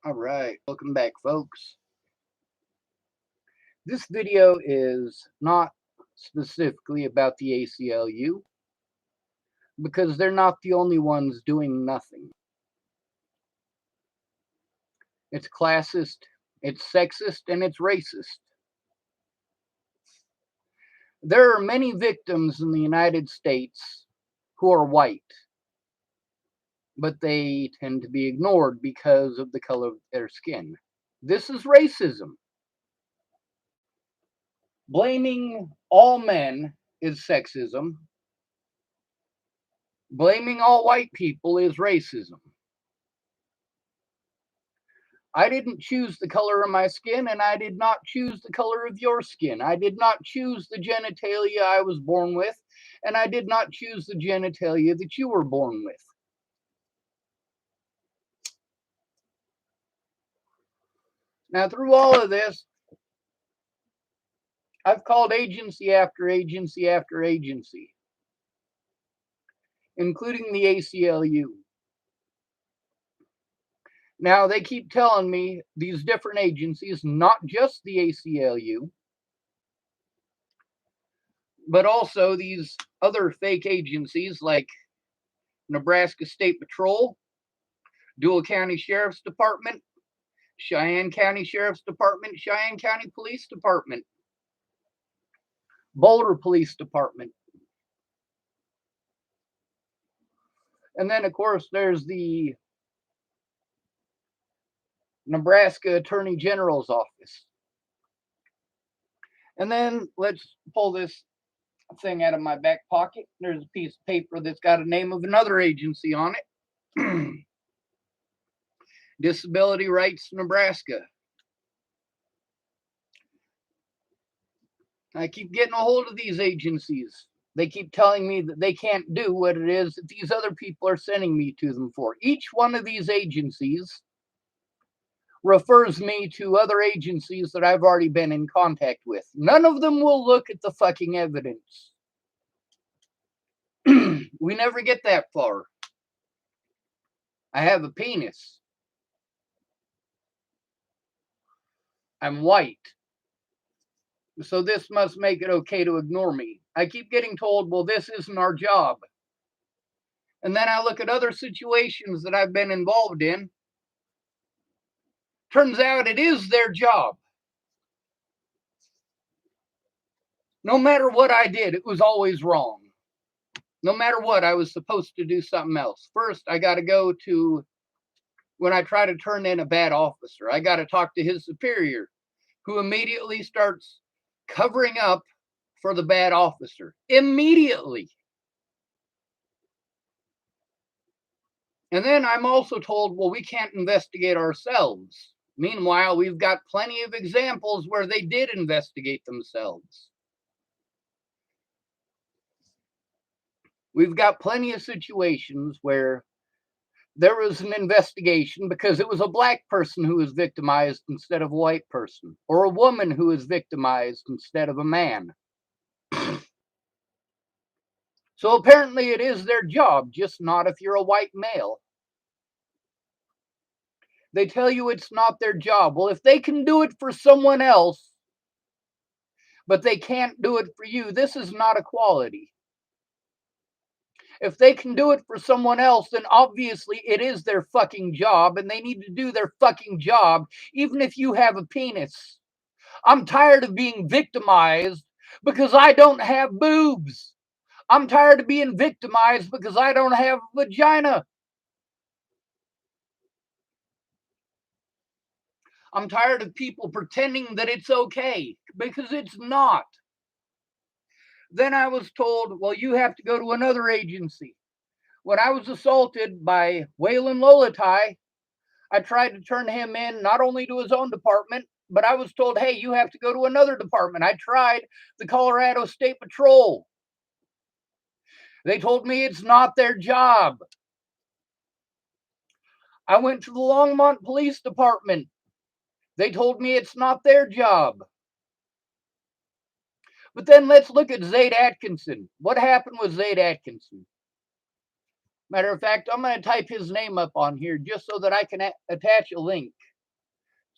All right, welcome back, folks. This video is not specifically about the ACLU because they're not the only ones doing nothing. It's classist, it's sexist, and it's racist. There are many victims in the United States who are white, but they tend to be ignored because of the color of their skin. This is racism. Blaming all men is sexism. Blaming all white people is racism. I didn't choose the color of my skin, and I did not choose the color of your skin. I did not choose the genitalia I was born with, and I did not choose the genitalia that you were born with. Now, through all of this, I've called agency after agency after agency, including the ACLU. Now, they keep telling me these different agencies, not just the ACLU, but also these other fake agencies like Nebraska State Patrol, Dual County Sheriff's Department, Cheyenne County Sheriff's Department, Cheyenne County Police Department, Boulder Police Department. And then, of course, there's the Nebraska Attorney General's office. And then let's pull this thing out of my back pocket. There's a piece of paper that's got a name of another agency on it. Disability Rights Nebraska. I keep getting a hold of these agencies. They keep telling me that they can't do what it is that these other people are sending me to them for. Each one of these agencies refers me to other agencies that I've already been in contact with. None of them will look at the fucking evidence. We never get that far. I have a penis. I'm white. So this must make it okay to ignore me. I keep getting told, well, this isn't our job. And then I look at other situations that I've been involved in. Turns out it is their job. No matter what I did, it was always wrong. No matter what, I was supposed to do something else. First, I got to go to, when I try to turn in a bad officer, I got to talk to his superior, who immediately starts covering up for the bad officer. Immediately. And then I'm also told, well, we can't investigate ourselves. Meanwhile, we've got plenty of examples where they did investigate themselves. We've got plenty of situations where there was an investigation because it was a black person who was victimized instead of a white person, or a woman who was victimized instead of a man. So apparently it is their job, just not if you're a white male. They tell you it's not their job. Well, if they can do it for someone else, but they can't do it for you, this is not equality. If they can do it for someone else, then obviously it is their fucking job, and they need to do their fucking job, even if you have a penis. I'm tired of being victimized because I don't have boobs. I'm tired of being victimized because I don't have a vagina. I'm tired of people pretending that it's okay, because it's not. Then I was told, well, you have to go to another agency. When I was assaulted by Waylon Lolatai, I tried to turn him in not only to his own department, but I was told, hey, you have to go to another department. I tried the Colorado State Patrol. They told me it's not their job. I went to the Longmont Police Department. They told me it's not their job. But then let's look at Zaid Atkinson. What happened with Zaid Atkinson? Matter of fact, I'm going to type his name up on here just so that I can attach a link.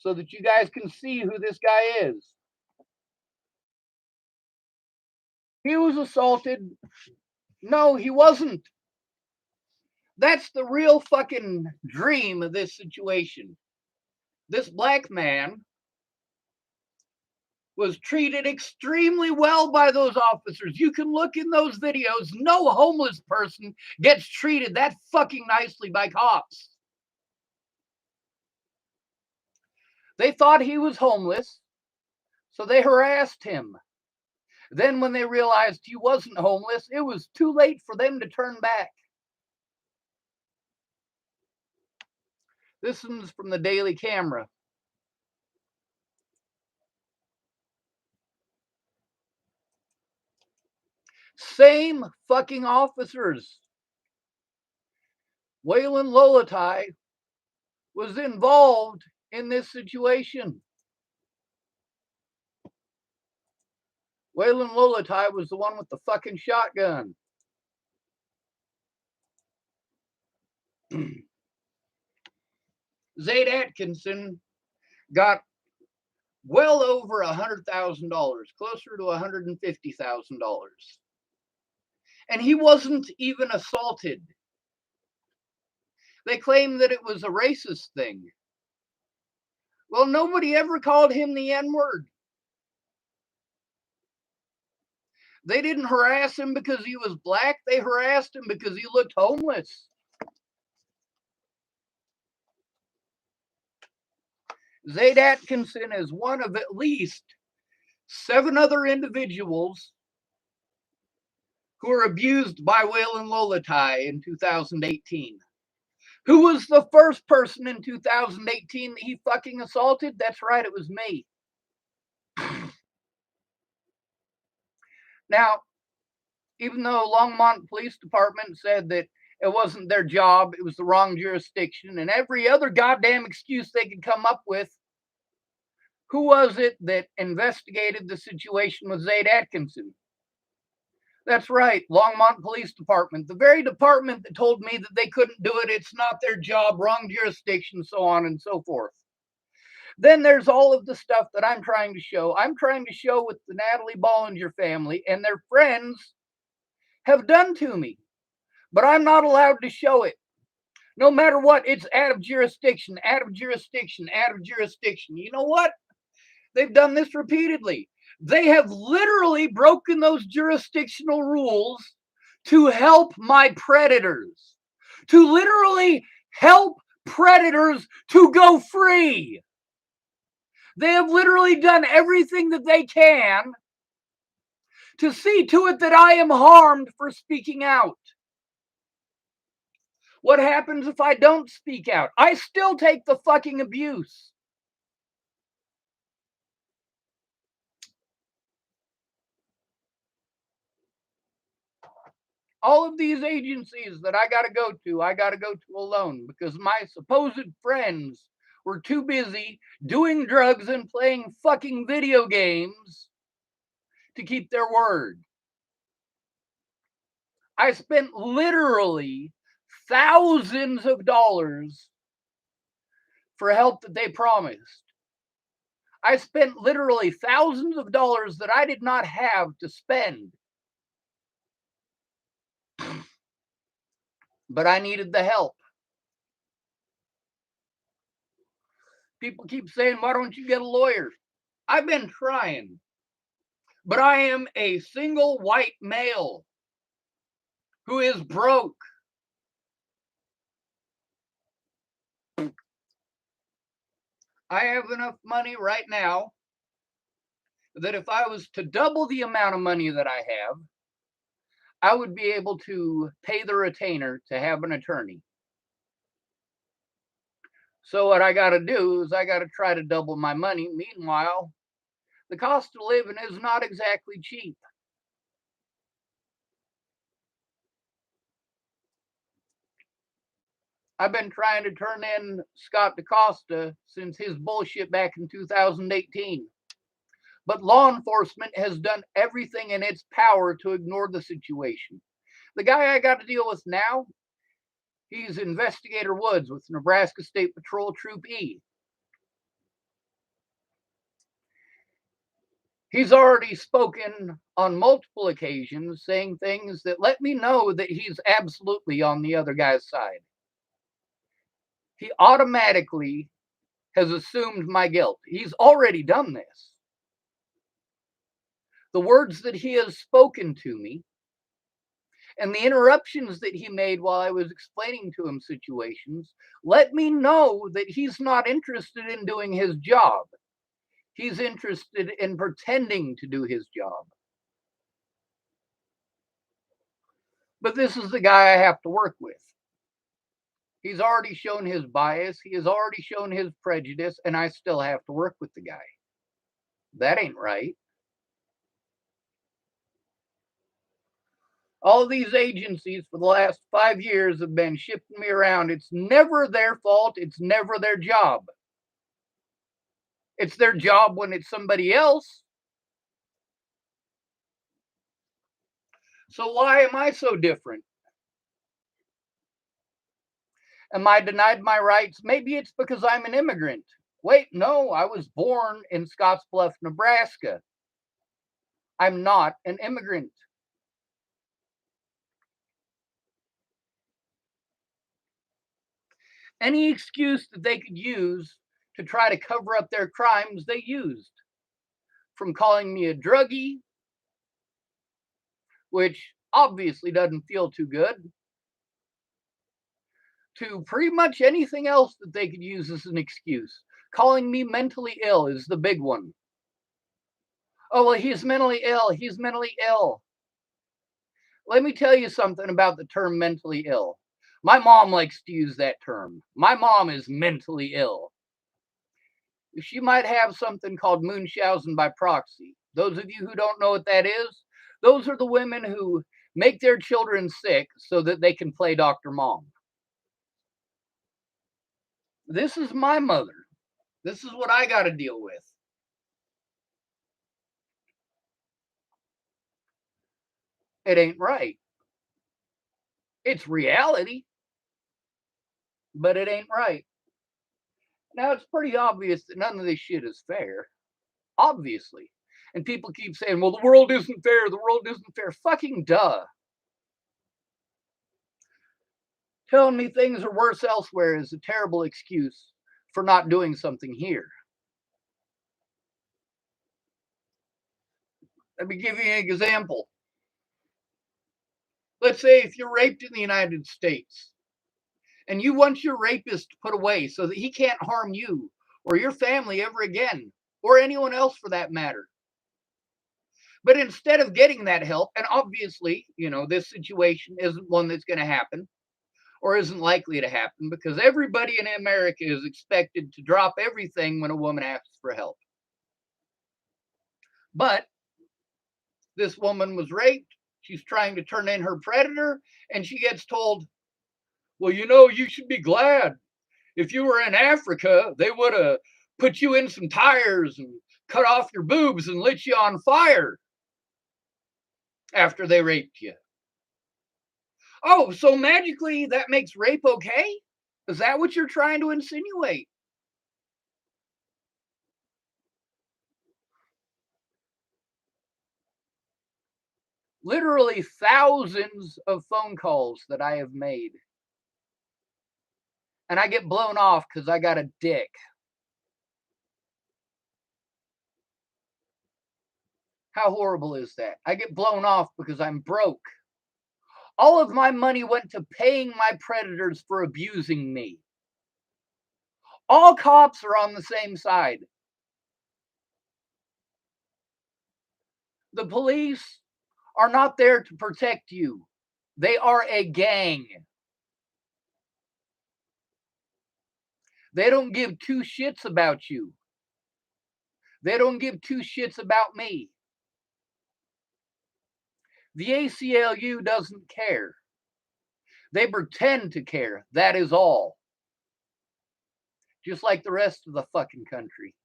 so that you guys can see who this guy is. He was assaulted. No, he wasn't. That's the real fucking dream of this situation. This black man was treated extremely well by those officers. You can look in those videos. No homeless person gets treated that fucking nicely by cops. They thought he was homeless, so they harassed him. Then when they realized he wasn't homeless, it was too late for them to turn back. This one's from the Daily Camera. Same fucking officers. Waylon Lolatai was involved in this situation. Waylon Lolatai was the one with the fucking shotgun. Zaid Atkinson got well over $100,000, closer to $150,000. And he wasn't even assaulted. They claim that it was a racist thing. Well, nobody ever called him the N-word. They didn't harass him because he was black. They harassed him because he looked homeless. Zaid Atkinson is one of at least 7 other individuals who were abused by Waylon Lolatai in 2018. Who was the first person in 2018 that he fucking assaulted? That's right, it was me. Now, even though Longmont Police Department said that it wasn't their job, it was the wrong jurisdiction, and every other goddamn excuse they could come up with, who was it that investigated the situation with Zaid Atkinson? That's right, Longmont Police Department, the very department that told me that they couldn't do it, it's not their job, wrong jurisdiction, so on and so forth. Then there's all of the stuff that I'm trying to show. I'm trying to show what the Natalie Bollinger family and their friends have done to me. But I'm not allowed to show it. No matter what, it's out of jurisdiction, out of jurisdiction, out of jurisdiction. You know what? They've done this repeatedly. They have literally broken those jurisdictional rules to help my predators, to literally help predators to go free. They have literally done everything that they can to see to it that I am harmed for speaking out. What happens if I don't speak out? I still take the fucking abuse. All of these agencies that I got to go to alone because my supposed friends were too busy doing drugs and playing fucking video games to keep their word. I spent literally thousands of dollars for help that they promised. I spent literally thousands of dollars that I did not have to spend. But I needed the help. People keep saying, why don't you get a lawyer? I've been trying. But I am a single white male who is broke. I have enough money right now that if I was to double the amount of money that I have, I would be able to pay the retainer to have an attorney. So what I got to do is I got to try to double my money. Meanwhile, the cost of living is not exactly cheap. I've been trying to turn in Scott DaCosta since his bullshit back in 2018. But law enforcement has done everything in its power to ignore the situation. The guy I got to deal with now, he's Investigator Woods with Nebraska State Patrol Troop E. He's already spoken on multiple occasions saying things that let me know that he's absolutely on the other guy's side. He automatically has assumed my guilt. He's already done this. The words that he has spoken to me and the interruptions that he made while I was explaining to him situations let me know that he's not interested in doing his job. He's interested in pretending to do his job. But this is the guy I have to work with. He's already shown his bias. He has already shown his prejudice, and I still have to work with the guy. That ain't right. All these agencies for the last 5 years have been shifting me around. It's never their fault. It's never their job. It's their job when it's somebody else. So why am I so different? Am I denied my rights? Maybe it's because I'm an immigrant. Wait, no, I was born in Scottsbluff, Nebraska. I'm not an immigrant. Any excuse that they could use to try to cover up their crimes, they used. From calling me a druggie, which obviously doesn't feel too good, to pretty much anything else that they could use as an excuse. Calling me mentally ill is the big one. Oh, well, he's mentally ill. He's mentally ill. Let me tell you something about the term mentally ill. My mom likes to use that term. My mom is mentally ill. She might have something called Munchausen by proxy. Those of you who don't know what that is, those are the women who make their children sick so that they can play Dr. Mom. This is my mother. This is what I got to deal with. It ain't right. It's reality, but it ain't right. Now, it's pretty obvious that none of this shit is fair. Obviously. And people keep saying, well, the world isn't fair. The world isn't fair. Fucking duh. Telling me things are worse elsewhere is a terrible excuse for not doing something here. Let me give you an example. Let's say if you're raped in the United States and you want your rapist put away so that he can't harm you or your family ever again, or anyone else for that matter. But instead of getting that help, and obviously, this situation isn't one that's going to happen or isn't likely to happen because everybody in America is expected to drop everything when a woman asks for help. But this woman was raped. She's trying to turn in her predator, and she gets told, well, you should be glad. If you were in Africa, they would have put you in some tires and cut off your boobs and lit you on fire after they raped you. Oh, so magically that makes rape okay? Is that what you're trying to insinuate? Literally thousands of phone calls that I have made. And I get blown off because I got a dick. How horrible is that? I get blown off because I'm broke. All of my money went to paying my predators for abusing me. All cops are on the same side. The police are not there to protect you. They are a gang. They don't give two shits about you. They don't give two shits about me. The ACLU doesn't care. They pretend to care. That is all. Just like the rest of the fucking country.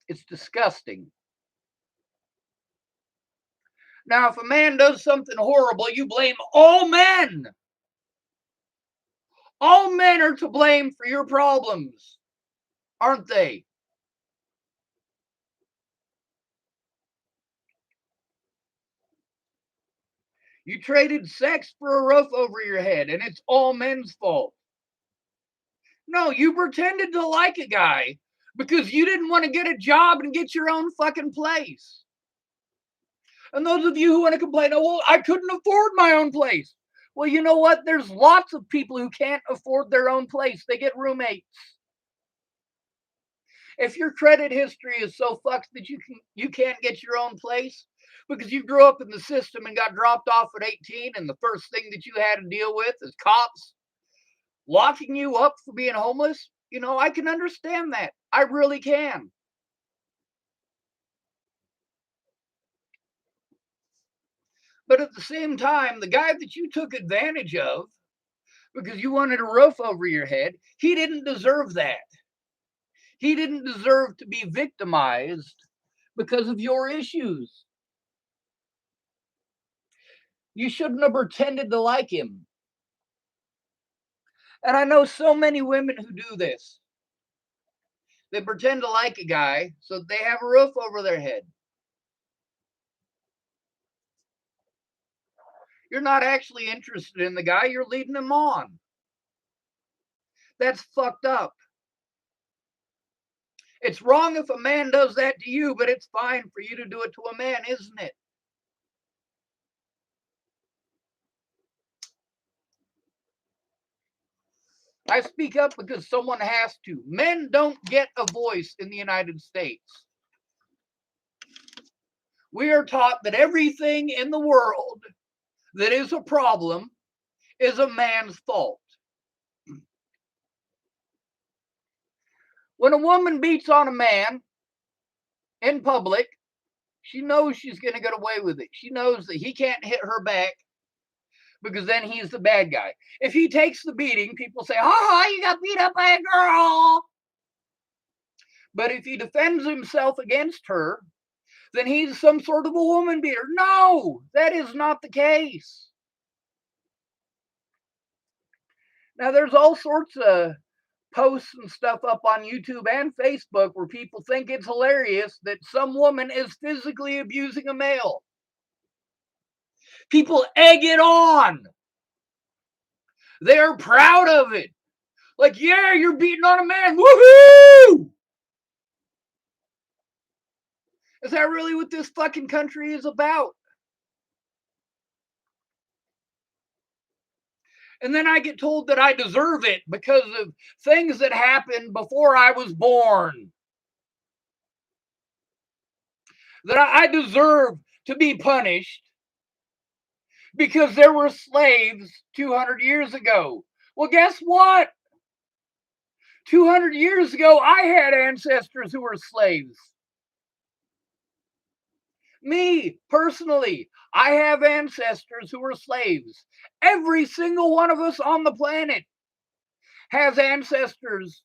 It's disgusting. Now, if a man does something horrible, you blame all men. All men are to blame for your problems, aren't they? You traded sex for a roof over your head, and it's all men's fault. No, you pretended to like a guy because you didn't want to get a job and get your own fucking place. And those of you who want to complain, oh, well, I couldn't afford my own place. Well, you know what? There's lots of people who can't afford their own place. They get roommates. If your credit history is so fucked that you can't get your own place because you grew up in the system and got dropped off at 18, and the first thing that you had to deal with is cops locking you up for being homeless, I can understand that. I really can. But at the same time, the guy that you took advantage of because you wanted a roof over your head, he didn't deserve that. He didn't deserve to be victimized because of your issues. You shouldn't have pretended to like him. And I know so many women who do this. They pretend to like a guy so that they have a roof over their head. You're not actually interested in the guy, you're leading him on. That's fucked up. It's wrong if a man does that to you, but it's fine for you to do it to a man, isn't it? I speak up because someone has to. Men don't get a voice in the United States. We are taught that everything in the world that is a problem is a man's fault. When a woman beats on a man in public, she knows she's going to get away with it. She knows that he can't hit her back because then he's the bad guy. If he takes the beating, people say, ha, you got beat up by a girl. But if he defends himself against her, then he's some sort of a woman beater. No, that is not the case. Now, there's all sorts of posts and stuff up on YouTube and Facebook where people think it's hilarious that some woman is physically abusing a male. People egg it on. They're proud of it. Like, yeah, you're beating on a man. Woohoo! Is that really what this fucking country is about? And then I get told that I deserve it because of things that happened before I was born. That I deserve to be punished because there were slaves 200 years ago. Well, guess what? 200 years ago, I had ancestors who were slaves. Me, personally, I have ancestors who were slaves. Every single one of us on the planet has ancestors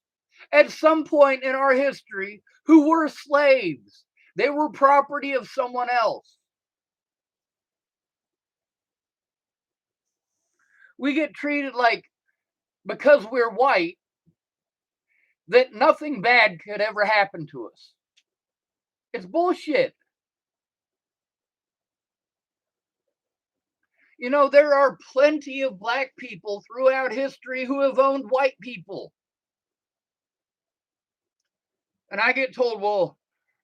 at some point in our history who were slaves. They were property of someone else. We get treated like, because we're white, that nothing bad could ever happen to us. It's bullshit. There are plenty of black people throughout history who have owned white people. And I get told, well,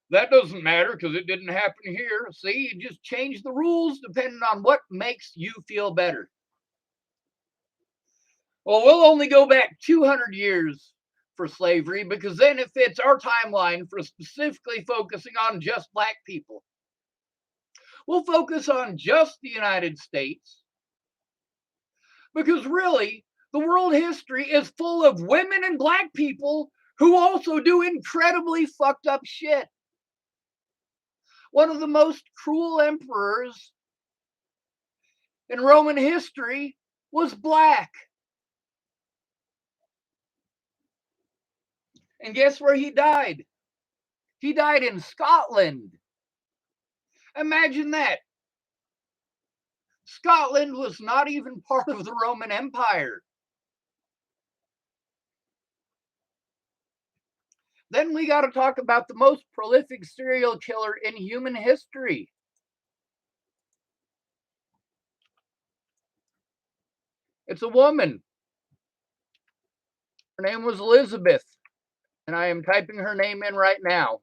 that doesn't matter because it didn't happen here. See, you just change the rules depending on what makes you feel better. Well, we'll only go back 200 years for slavery because then it fits our timeline for specifically focusing on just black people. We'll focus on just the United States because really, the world history is full of women and black people who also do incredibly fucked up shit. One of the most cruel emperors in Roman history was black. And guess where he died? He died in Scotland. Imagine that. Scotland was not even part of the Roman Empire. Then we got to talk about the most prolific serial killer in human history. It's a woman. Her name was Elizabeth, and I am typing her name in right now.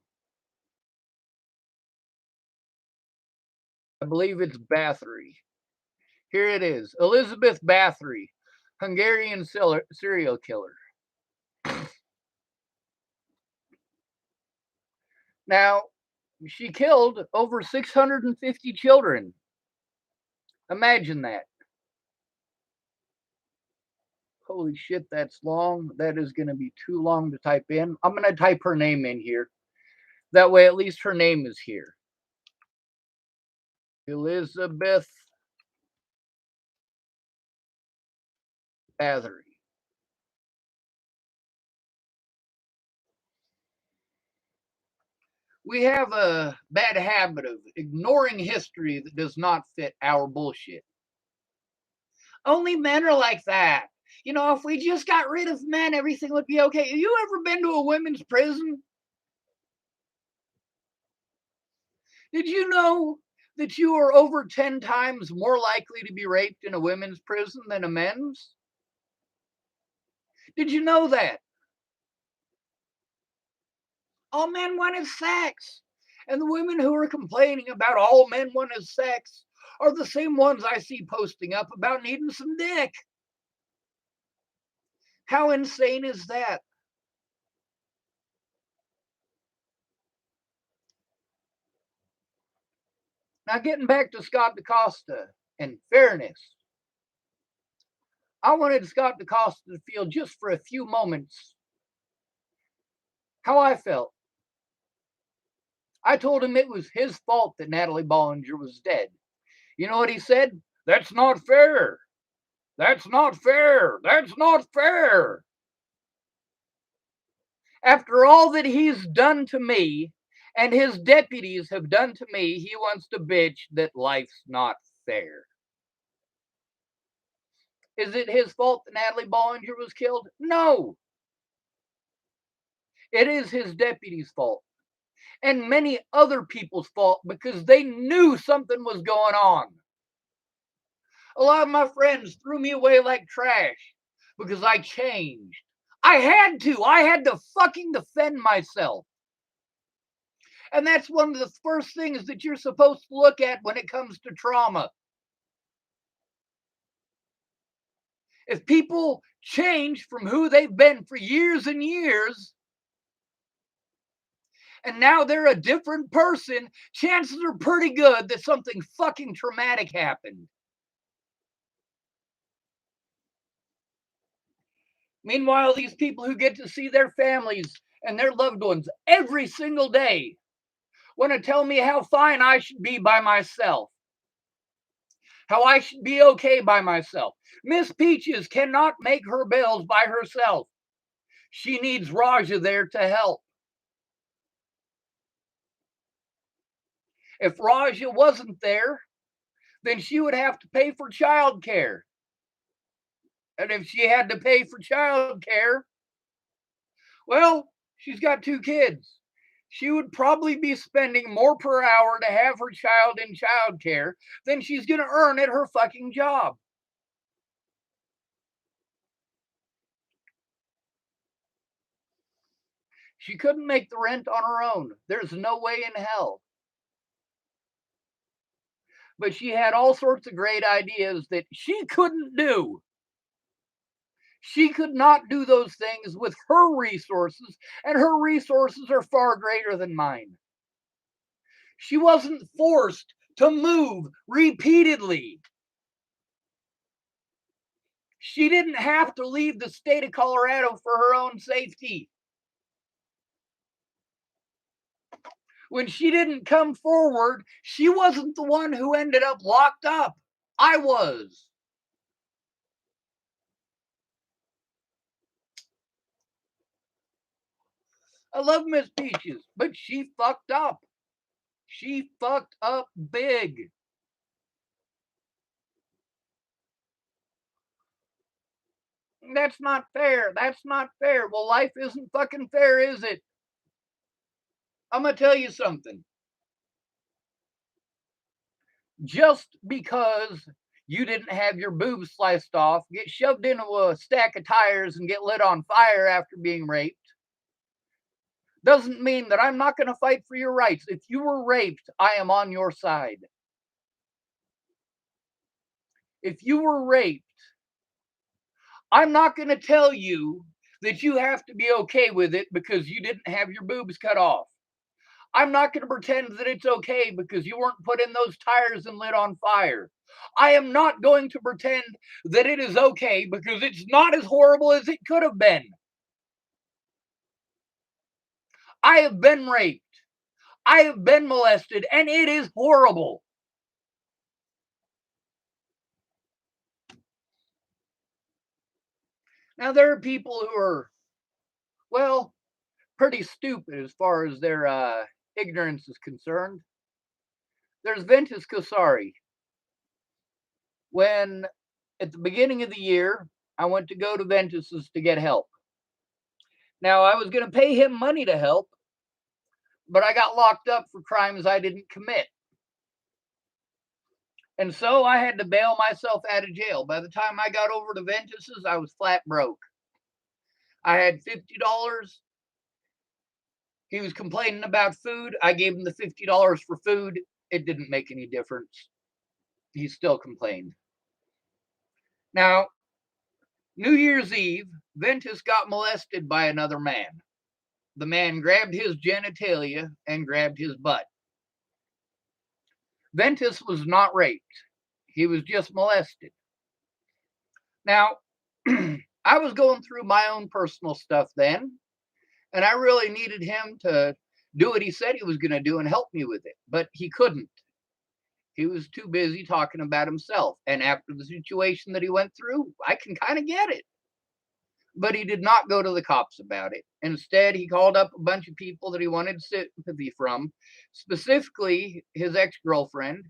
I believe it's Bathory. Here it is. Elizabeth Bathory, Hungarian serial killer. Now, she killed over 650 children. Imagine that. Holy shit, that's long. That is going to be too long to type in. I'm going to type her name in here. That way, at least her name is here. Elizabeth Bathory. We have a bad habit of ignoring history that does not fit our bullshit. Only men are like that. You know, if we just got rid of men, everything would be okay. Have you ever been to a women's prison? Did you know that you are over 10 times more likely to be raped in a women's prison than a men's? Did you know that? All men want is sex. And the women who are complaining about all men want is sex are the same ones I see posting up about needing some dick. How insane is that? Now, getting back to Scott DaCosta and fairness, I wanted Scott DaCosta to feel just for a few moments how I felt. I told him it was his fault that Natalie Bollinger was dead. You know what he said? That's not fair. That's not fair. That's not fair. After all that he's done to me and his deputies have done to me, he wants to bitch that life's not fair. Is it his fault that Natalie Bollinger was killed? No. It is his deputy's fault and many other people's fault because they knew something was going on. A lot of my friends threw me away like trash because I changed. I had to. I had to fucking defend myself. And that's one of the first things that you're supposed to look at when it comes to trauma. If people change from who they've been for years and years, and now they're a different person, chances are pretty good that something fucking traumatic happened. Meanwhile, these people who get to see their families and their loved ones every single day want to tell me how fine I should be by myself, how I should be okay by myself. Miss Peaches cannot make her bills by herself. She needs Raja there to help. If Raja wasn't there, then she would have to pay for childcare. And if she had to pay for childcare, well, she's got 2 kids. She would probably be spending more per hour to have her child in childcare than she's going to earn at her fucking job. She couldn't make the rent on her own. There's no way in hell. But she had all sorts of great ideas that she couldn't do. She could not do those things with her resources, and her resources are far greater than mine. She wasn't forced to move repeatedly. She didn't have to leave the state of Colorado for her own safety. When she didn't come forward, she wasn't the one who ended up locked up. I was. I love Miss Peaches, but she fucked up. She fucked up big. That's not fair. That's not fair. Well, life isn't fucking fair, is it? I'm going to tell you something. Just because you didn't have your boobs sliced off, get shoved into a stack of tires, and get lit on fire after being raped, doesn't mean that I'm not going to fight for your rights. If you were raped, I am on your side. If you were raped, I'm not going to tell you that you have to be okay with it because you didn't have your boobs cut off. I'm not going to pretend that it's okay because you weren't put in those tires and lit on fire. I am not going to pretend that it is okay because it's not as horrible as it could have been. I have been raped. I have been molested, and it is horrible. Now, there are people who are, well, pretty stupid as far as their ignorance is concerned. There's Ventus. When, at the beginning of the year, I went to go to Ventus's to get help. Now, I was going to pay him money to help, but I got locked up for crimes I didn't commit. And so I had to bail myself out of jail. By the time I got over to Ventus's, I was flat broke. I had $50. He was complaining about food. I gave him the $50 for food. It didn't make any difference. He still complained. Now, New Year's Eve, Ventus got molested by another man. The man grabbed his genitalia and grabbed his butt. Ventus was not raped. He was just molested. Now, I was going through my own personal stuff then, and I really needed him to do what he said he was going to do and help me with it, but he couldn't. He was too busy talking about himself, and after the situation that he went through, I can kind of get it. But he did not go to the cops about it. Instead, he called up a bunch of people that he wanted sympathy from, specifically his ex-girlfriend,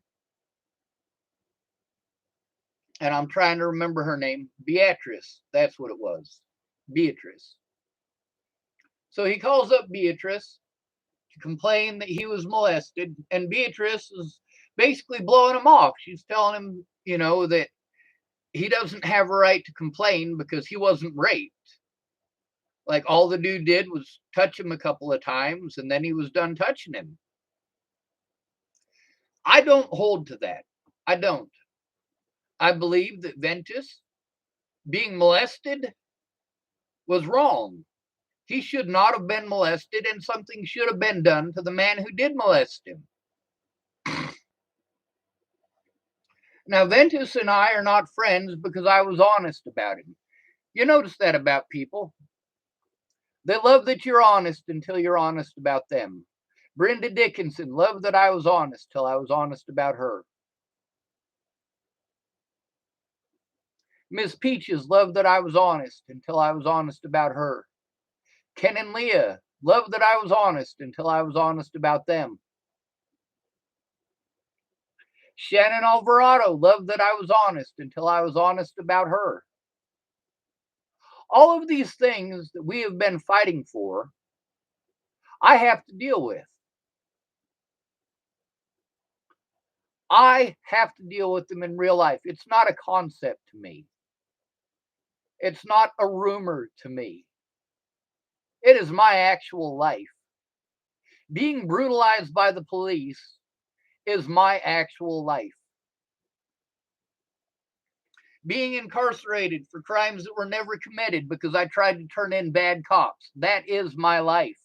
and I'm trying to remember her name, Beatrice. That's what it was, Beatrice. So he calls up Beatrice to complain that he was molested, and Beatrice is basically blowing him off. She's telling him, that he doesn't have a right to complain because he wasn't raped. Like, all the dude did was touch him a couple of times, and then he was done touching him. I don't hold to that. I don't. I believe that Ventus being molested was wrong. He should not have been molested, and something should have been done to the man who did molest him. Now, Ventus and I are not friends because I was honest about him. You notice that about people. They love that you're honest until you're honest about them. Brenda Dickinson loved that I was honest till I was honest about her. Miss Peaches loved that I was honest until I was honest about her. Ken and Leah loved that I was honest until I was honest about them. Shannon Alvarado loved that I was honest until I was honest about her. All of these things that we have been fighting for, I have to deal with. I have to deal with them in real life. It's not a concept to me. It's not a rumor to me. It is my actual life. Being brutalized by the police is my actual life. Being incarcerated for crimes that were never committed because I tried to turn in bad cops, that is my life.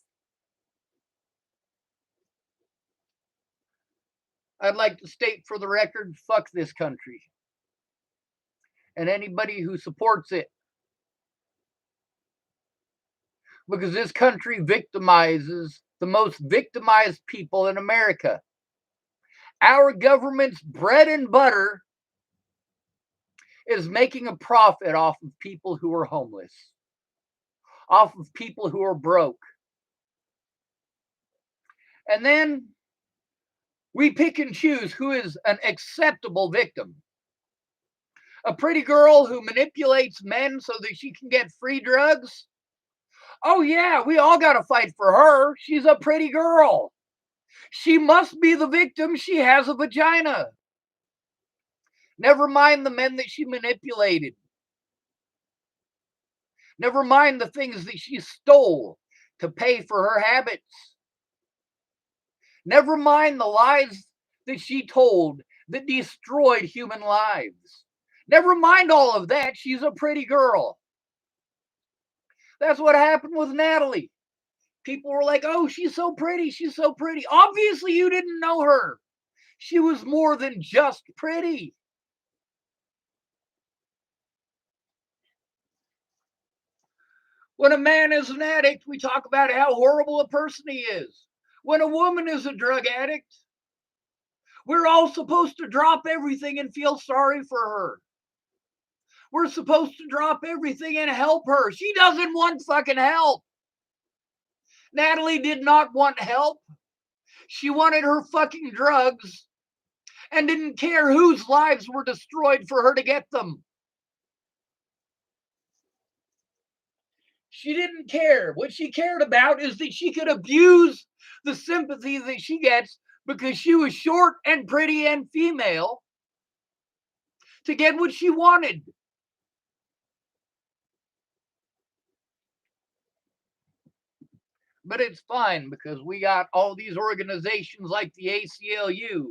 I'd like to state for the record, fuck this country and anybody who supports it. Because this country victimizes the most victimized people in America. Our government's bread and butter is making a profit off of people who are homeless, off of people who are broke. And then we pick and choose who is an acceptable victim. A pretty girl who manipulates men so that she can get free drugs? Oh yeah, we all got to fight for her. She's a pretty girl. She must be the victim. She has a vagina. Never mind the men that she manipulated. Never mind the things that she stole to pay for her habits. Never mind the lies that she told that destroyed human lives. Never mind all of that. She's a pretty girl. That's what happened with Natalie. People were like, oh, she's so pretty. She's so pretty. Obviously, you didn't know her. She was more than just pretty. When a man is an addict, we talk about how horrible a person he is. When a woman is a drug addict, we're all supposed to drop everything and feel sorry for her. We're supposed to drop everything and help her. She doesn't want fucking help. Natalie did not want help. She wanted her fucking drugs and didn't care whose lives were destroyed for her to get them. She didn't care. What she cared about is that she could abuse the sympathy that she gets because she was short and pretty and female to get what she wanted. But it's fine because we got all these organizations like the ACLU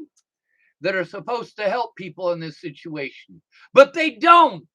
that are supposed to help people in this situation, but they don't.